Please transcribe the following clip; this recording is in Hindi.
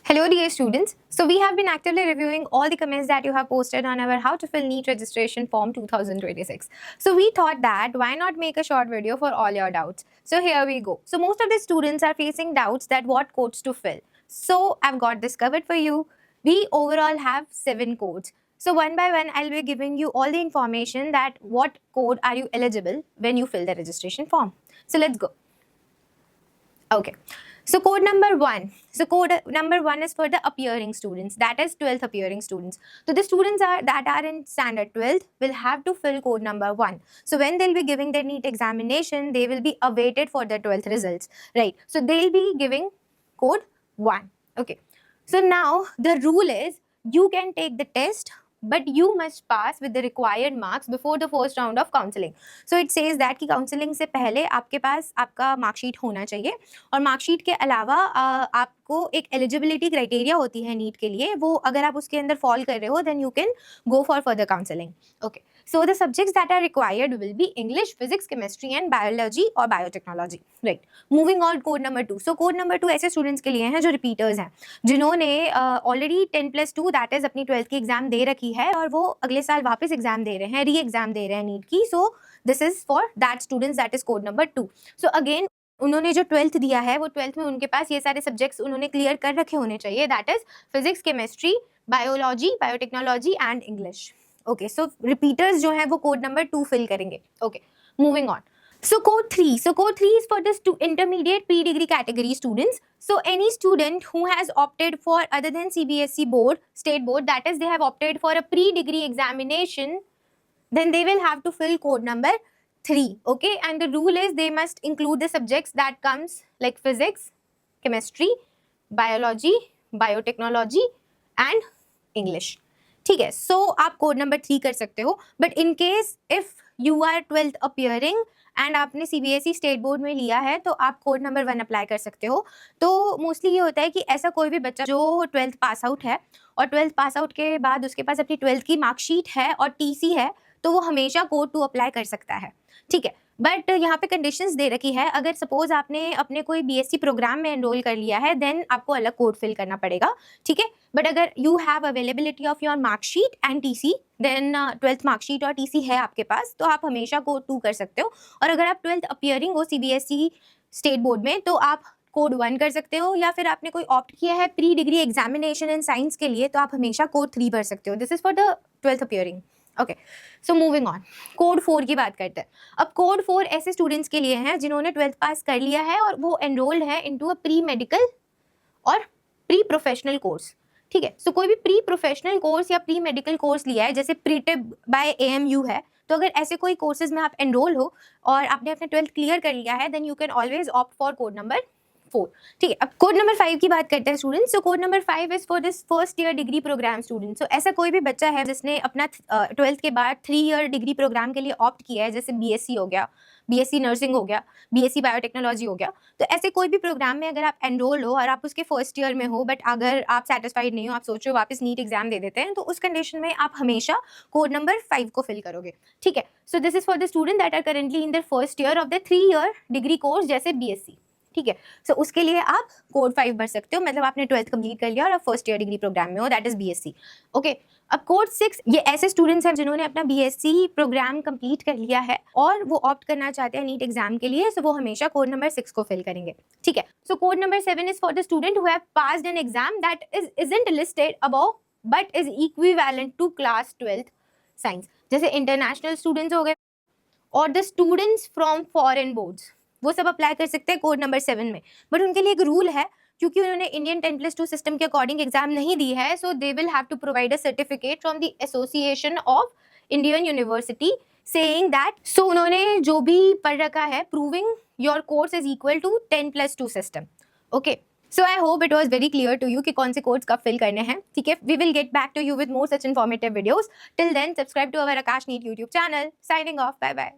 Hello dear students. So we have been actively reviewing all the comments that you have posted on our how to fill NEET registration form 2026. So we thought that why not make a short video for all your doubts. So here we go. So most of the students are facing doubts that what codes to fill. So I've got this covered for you. We overall have 7 codes. So one by one I'll be giving you all the information that what code are you eligible when you fill the registration form. So let's go. Okay. So code number 1. So code number 1 is for the appearing students, that is 12th appearing students. So the students that are in standard 12th will have to fill code number 1. So when they'll be giving their NEET examination, they will be awaited for the 12th results, right? So they'll be giving code 1. Okay. So now the rule is you can take the test, but you must pass with the required marks before the first round of counseling. So it says that कि counseling से पहले आपके पास आपका मार्कशीट होना चाहिए और मार्कशीट के अलावा आपको एक एलिजिबिलिटी क्राइटेरिया होती है नीट के लिए, वो अगर आप उसके अंदर फॉल कर रहे हो then you can go for further counselling. Okay, so the subjects that are required will be English, Physics, Chemistry and Biology or Biotechnology. Right. Moving on, code number 2. So code number 2 ऐसे स्टूडेंट्स के लिए हैं जो रिपीटर्स हैं, जिन्होंने ऑलरेडी 10+2 दैट इज अपनी 12th की एग्जाम दे रखी है और वो अगले साल वापस एग्जाम दे रहे हैं, री एग्जाम दे रहे हैं नीट की. सो this is for that students, that is code number 2. So again उन्होंने जो 12th दिया है वो 12th में उनके पास ये सारे सब्जेक्ट्स उन्होंने क्लियर कर रखे होने चाहिए, that is physics, chemistry, biology, biotechnology and English. Okay, so repeaters जो है वो कोड नंबर 2 फिल करेंगे. Okay, moving on. So code 3. So code 3 is for the intermediate pre-degree category students. So any student who has opted for other than CBSE board, state board, that is they have opted for a pre-degree examination, then they will have to fill code number 3. Okay, and the rule is they must include the subjects that comes like physics, chemistry, biology, biotechnology and English. ठीक है, सो आप कोड नंबर 3 कर सकते हो. But in case if you are 12th appearing and आपने CBSE स्टेट बोर्ड में लिया है तो आप कोड नंबर 1 अप्लाई कर सकते हो. तो मोस्टली ये होता है कि ऐसा कोई भी बच्चा जो 12th पास आउट है और 12th पास आउट के बाद उसके पास अपनी 12th की मार्कशीट है और TC है तो वो हमेशा कोड 2 अप्लाई कर सकता है. ठीक है, बट यहाँ पे कंडीशंस दे रखी है. अगर सपोज आपने अपने कोई BSc प्रोग्राम में एनरोल कर लिया है देन आपको अलग कोड फिल करना पड़ेगा. ठीक है, बट अगर you have availability of your marksheet and TC then 12th marksheet और TC है आपके पास तो आप हमेशा कोड 2 कर सकते हो. और अगर आप 12th अपियरिंग हो CBSE स्टेट बोर्ड में तो आप कोड 1 कर सकते हो, या फिर आपने कोई ऑप्ट किया है pre degree examination in science के लिए तो आप हमेशा कोड 3 भर सकते हो. This is for the 12th appearing. Okay, so moving on, code 4 की बात करते हैं. अब कोड 4 ऐसे स्टूडेंट्स के लिए हैं जिन्होंने 12th पास कर लिया है और वो एनरोल्ड है इनटू अ प्री मेडिकल और प्री प्रोफेशनल कोर्स. ठीक है, सो कोई भी प्री प्रोफेशनल कोर्स या प्री मेडिकल कोर्स लिया है जैसे प्रीटिब बाय AMU है, तो अगर ऐसे कोई कोर्सेज में आप एनरोल हो और आपने अपने 12th क्लियर कर लिया है then you can always opt for code number 4. ठीक है, अब कोड नंबर 5 की बात करते हैं students. So code number 5 is for this first year degree program student. So ऐसा कोई भी बच्चा है जिसने अपना 12th के बाद 3 ईयर डिग्री प्रोग्राम के लिए ऑप्ट किया है, जैसे BSc हो गया, BSc नर्सिंग हो गया, BSc बायोटेक्नोलॉजी हो गया. तो ऐसे कोई भी प्रोग्राम में अगर आप एनरोल हो और आप उसके फर्स्ट ईयर में हो बट अगर आप सेटिस्फाइड नहीं हो, आप सोच रहे हो वापस नीट एग्जाम दे देते हैं, तो उस कंडीशन में आप हमेशा कोड नंबर 5 को फिल करोगे. ठीक है, so this is for the student that are currently in the first year of the 3 year degree course जैसे BSc. ठीक है, सो उसके लिए आप कोड 5 भर सकते हो, मतलब आपने 12th कंप्लीट कर लिया और आप फर्स्ट ईयर डिग्री प्रोग्राम में हो, दैट इज BSc. ओके, अब कोड 6 ये ऐसे स्टूडेंट्स हैं जिन्होंने अपना BSc प्रोग्राम कंप्लीट कर लिया है और वो ऑप्ट करना चाहते हैं नीट एग्जाम के लिए, सो वो हमेशा कोड नंबर 6 को फिल करेंगे. ठीक है, so code number 7 is for the student who have passed an exam that isn't listed above but is equivalent to class 12th science, जैसे इंटरनेशनल स्टूडेंट्स हो गए और the students from foreign boards, वो सब अप्लाई कर सकते हैं कोड नंबर 7 में. बट उनके लिए एक रूल है, क्योंकि उन्होंने इंडियन 10+2 सिस्टम के अकॉर्डिंग एग्जाम नहीं दी है, so they will have to provide a certificate from the association of Indian university saying that, so उन्होंने जो भी पढ़ रखा है proving your course is equal to 10+2 system. Okay, so I hope it was very clear to you कि कौन से कोड्स कब फिल करने हैं. ठीक है, we will get back to you with more such informative videos. Till then subscribe to our Aakash NEET YouTube channel. Signing off, bye bye.